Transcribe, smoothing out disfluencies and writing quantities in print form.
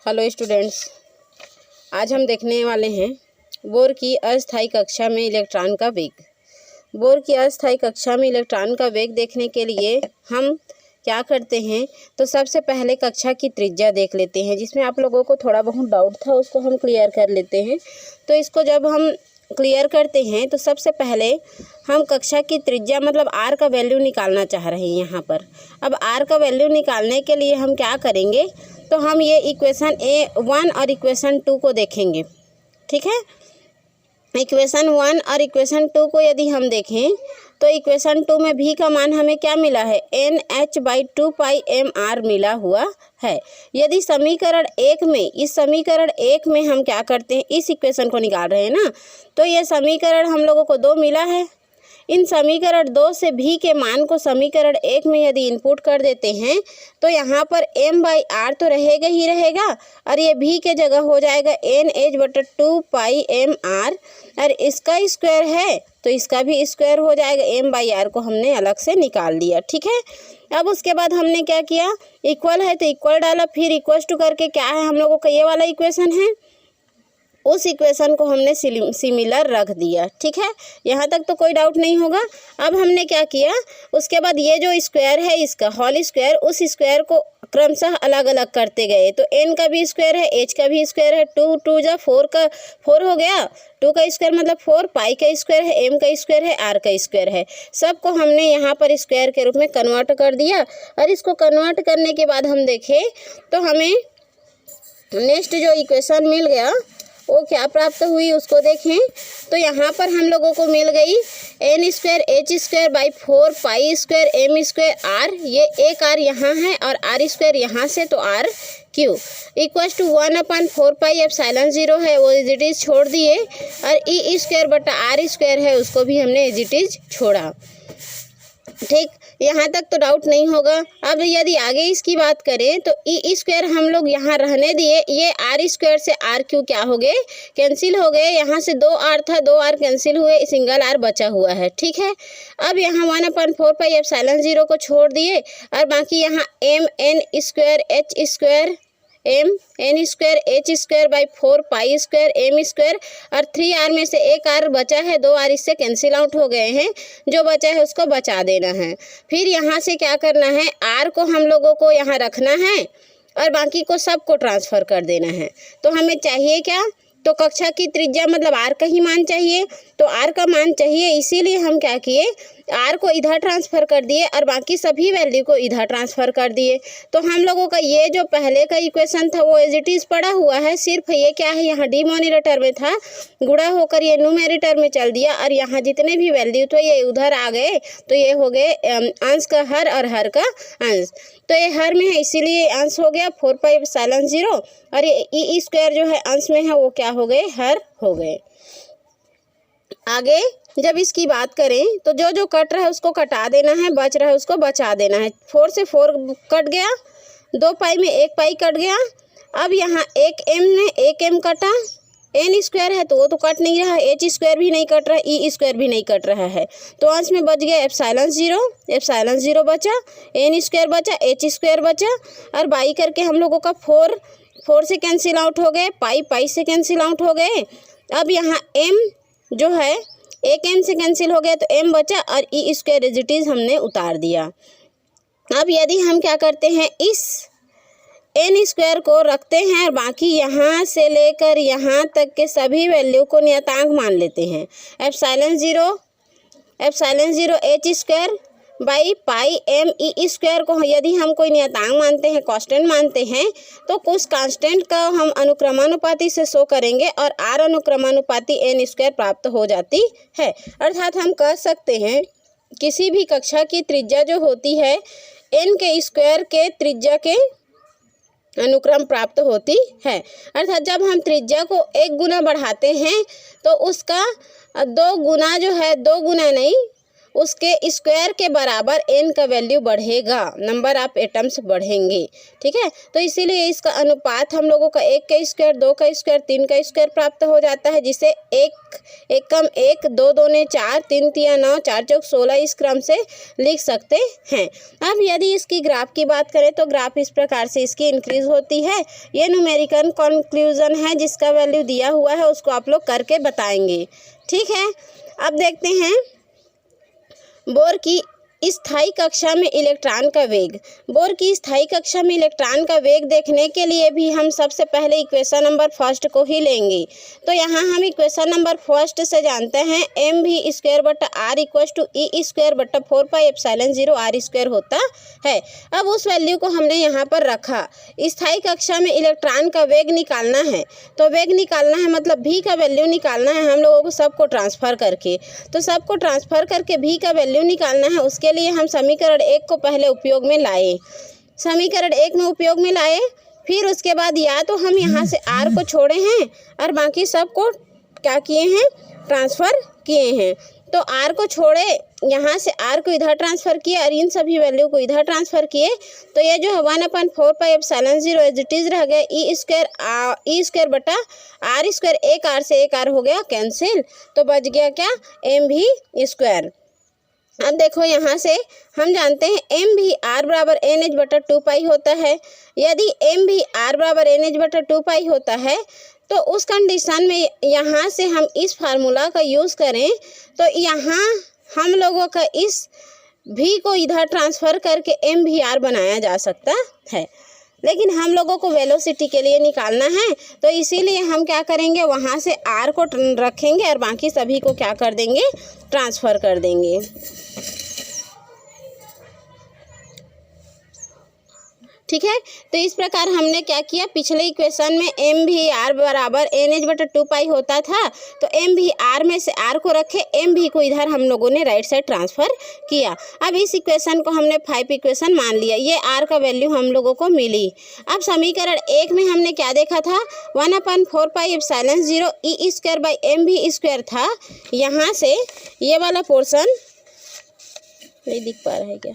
Hello students, आज हम देखने वाले हैं बोर की अस्थायी कक्षा में इलेक्ट्रॉन का वेग। बोर की अस्थायी कक्षा में इलेक्ट्रॉन का वेग देखने के लिए हम क्या करते हैं, तो सबसे पहले कक्षा की त्रिज्या देख लेते हैं, जिसमें आप लोगों को थोड़ा बहुत डाउट था उसको हम क्लियर कर लेते हैं। तो इसको जब हम क्लियर करते हैं तो सबसे पहले हम कक्षा की त्रिज्या मतलब आर का वैल्यू निकालना चाह रहे हैं यहाँ पर। अब आर का वैल्यू निकालने के लिए हम क्या करेंगे, तो हम ये इक्वेशन A1 और इक्वेशन 2 को देखेंगे। ठीक है, इक्वेशन 1 और इक्वेशन 2 को यदि हम देखें तो इक्वेशन 2 में भी का मान हमें क्या मिला है, NH/2πmr मिला हुआ है। यदि समीकरण 1 में, इस समीकरण 1 में हम क्या करते हैं, इस इक्वेशन को निकाल रहे हैं ना, तो ये समीकरण हम लोगों को 2 मिला है। इन समीकरण 2 से भी के मान को समीकरण 1 में यदि इनपुट कर देते हैं तो यहाँ पर m/r तो रहेगा ही रहेगा, और ये भी के जगह हो जाएगा NH/2πmr, और इसका स्क्वायर है तो इसका भी स्क्वायर हो जाएगा। m/r को हमने अलग से निकाल दिया। ठीक है, अब उसके बाद हमने क्या किया, इक्वल है तो इक्वल डाला, फिर इक्वल्स टू करके क्या है हम लोगों का ये वाला इक्वेशन है, उस इक्वेशन को हमने सिमिलर रख दिया। ठीक है, यहाँ तक तो कोई डाउट नहीं होगा। अब हमने क्या किया, उसके बाद ये जो स्क्वायर है इसका होल स्क्वायर, उस स्क्वायर को क्रमशः अलग अलग करते गए। तो n का भी स्क्वायर है, h का भी स्क्वायर है, 2 2 जा 4 का 4 हो गया, 2 का स्क्वायर मतलब 4, पाई का स्क्वायर है, m का स्क्वायर है, r का स्क्वायर है, सबको हमने यहाँ पर स्क्वायर के रूप में कन्वर्ट कर दिया। और इसको कन्वर्ट करने के बाद हम देखें तो हमें नेक्स्ट जो इक्वेशन मिल गया वो क्या प्राप्त हुई उसको देखें। तो यहाँ पर हम लोगों को मिल गई n²h²/4 पाई² m² r, ये एक r यहाँ है और r² यहाँ से, तो r क्यू इक्वल्स टू 1/4πε0 है, वो एज इट इज छोड़ दिए, और e²/r² है उसको भी हमने एज इट इज छोड़ा। ठीक, यहाँ तक तो डाउट नहीं होगा। अब यदि आगे इसकी बात करें तो e² हम लोग यहाँ रहने दिए, ये r² से r³ क्या हो गए, कैंसिल हो गए। यहाँ से 2r था, 2r कैंसिल हुए, सिंगल r बचा हुआ है। ठीक है, अब यहाँ 1/4πε0 को छोड़ दिए, और बाकी यहाँ mn²h² mn²h²/4 पाई² m² और 3r में से एक r बचा है, 2r इससे कैंसिल आउट हो गए हैं, जो बचा है उसको बचा देना है। फिर यहाँ से क्या करना है, r को हम लोगों को यहाँ रखना है और बाकी को सबको ट्रांसफ़र कर देना है। तो हमें चाहिए क्या, तो कक्षा की त्रिज्या मतलब r का ही मान चाहिए, तो r का मान चाहिए, इसीलिए हम क्या किए, r को इधर ट्रांसफ़र कर दिए और बाकी सभी वैल्यू को इधर ट्रांसफ़र कर दिए। तो हम लोगों का ये जो पहले का इक्वेशन था वो एज इट इज़ पड़ा हुआ है, सिर्फ ये क्या है, यहाँ डिनोमिनेटर में था, गुणा होकर ये न्यूमरेटर में चल दिया, और यहाँ जितने भी वैल्यू थे ये उधर आ गए, तो ये हो गए अंश का हर और हर का अंश। तो ये हर में है इसीलिए अंश हो गया 4πε0, और ये e² जो है अंश में है वो क्या हो गए, हर हो गए। आगे जब इसकी बात करें तो जो जो कट रहा है उसको कटा देना है, बच रहा है उसको बचा देना है। 4 से 4 कट गया, 2 पाई में 1 पाई कट गया। अब यहाँ 1 m ने 1 m कटा, n² है तो वो तो कट नहीं रहा, h² भी नहीं कट रहा, e² भी नहीं कट रहा है, तो अंश में बच गया एप्सिलॉन 0 बचा, n² बचा, h² बचा, और बाई करके हम लोगों का 4 से कैंसिल आउट हो गए, पाई से कैंसिल आउट हो गए। अब यहाँ m जो है 1 m से कैंसिल हो गया तो m बचा, और e² एज इट इज़ हमने उतार दिया। अब यदि हम क्या करते हैं, इस n² को रखते हैं और बाकी यहाँ से लेकर यहाँ तक के सभी वैल्यू को नियतांक मान लेते हैं। Epsilon 0 h² by pi m e² को यदि हम कोई नियतांक मानते हैं, कांस्टेंट मानते हैं, तो उस कांस्टेंट का हम अनुक्रमानुपाती से शो करेंगे और r अनुक्रमानुपाती n² प्राप्त हो जाती है। अर्थात हम कह सकते हैं किसी भी कक्षा की त्रिज्या जो होती है n के स्क्वायर के त्रिज्या के अनुक्रम प्राप्त होती है। अर्थात जब हम त्रिज्या को 1 गुना बढ़ाते हैं तो उसका 2 गुना जो है, 2 गुना नहीं उसके स्क्वायर के बराबर n का वैल्यू बढ़ेगा, नंबर ऑफ एटम्स बढ़ेंगे। ठीक है, तो इसीलिए इसका अनुपात हम लोगों का 1 का स्क्वायर, 2 का स्क्वायर, 3 का स्क्वायर प्राप्त हो जाता है, जिसे 1 एकम 1, 2 दूने 4, 3 तिया 9, 4 चौक 16 इस क्रम से लिख सकते हैं। अब यदि इसकी ग्राफ की बात करें तो ग्राफ इस प्रकार से इसकी इंक्रीज होती है। ये न्यूमेरिकल कंक्लूजन है, जिसका वैल्यू दिया हुआ है उसको आप लोग करके बताएंगे। ठीक है, अब देखते हैं बोर की स्थायी कक्षा में इलेक्ट्रॉन का वेग। बोर की स्थायी कक्षा में इलेक्ट्रॉन का वेग देखने के लिए भी हम सबसे पहले इक्वेशन नंबर फर्स्ट को ही लेंगे। तो यहाँ हम इक्वेशन नंबर फर्स्ट से जानते हैं mv स्क्वायर बटा r equal to E square बटा 4 पाई एप्सिलॉन 0 r स्क्वायर होता है। अब उस वैल्यू को हमने यहाँ पर रखा। स्थायी कक्षा में इलेक्ट्रॉन का वेग निकालना है, तो वेग निकालना है मतलब v का वैल्यू निकालना है हम लोगों को सबको ट्रांसफ़र करके। तो सबको ट्रांसफ़र करके v का वैल्यू निकालना है, उसके लिए हम समीकरण 1 को पहले उपयोग में लाए। समीकरण 1 में उपयोग में लाए, फिर उसके बाद या तो हम यहाँ से r को छोड़े हैं और बाकी सब को क्या किए हैं, ट्रांसफ़र किए हैं। तो r को छोड़े, यहाँ से r को इधर ट्रांसफ़र किए और इन सभी वैल्यू को इधर ट्रांसफ़र किए। तो ये जो है 1/4 pi epsilon 0 as it is रह गया ई स्क्वायर बटा r स्क्वायर, एक r से एक r हो गया कैंसिल, तो बच गया क्या, mv स्क्वायर। अब देखो यहाँ से हम जानते हैं एम भी आर बराबर एन एच बटा 2 पाई होता है। यदि एम भी आर बराबर एन एच बटा 2 पाई होता है तो उस कंडीशन में यहाँ से हम इस फार्मूला का यूज़ करें तो यहाँ हम लोगों का इस भी को इधर ट्रांसफ़र करके एम भी आर बनाया जा सकता है, लेकिन हम लोगों को वेलोसिटी के लिए निकालना है। तो इसीलिए हम क्या करेंगे, वहाँ से आर को रखेंगे और बाकी सभी को क्या कर देंगे, ट्रांसफ़र कर देंगे। ठीक है, तो इस प्रकार हमने क्या किया, पिछले इक्वेशन में एम भी आर बराबर एन एच बटा 2 पाई होता था, तो एम भी आर में से आर को रखे, एम भी को इधर हम लोगों ने राइट साइड ट्रांसफ़र किया। अब इस इक्वेशन को हमने 5 इक्वेशन मान लिया, ये आर का वैल्यू हम लोगों को मिली। अब समीकरण 1 में हमने क्या देखा था, 1/4 pi epsilon 0 E square by M भी स्क्वायर था। यहाँ से ये वाला पोर्शन नहीं दिख पा रहा है क्या,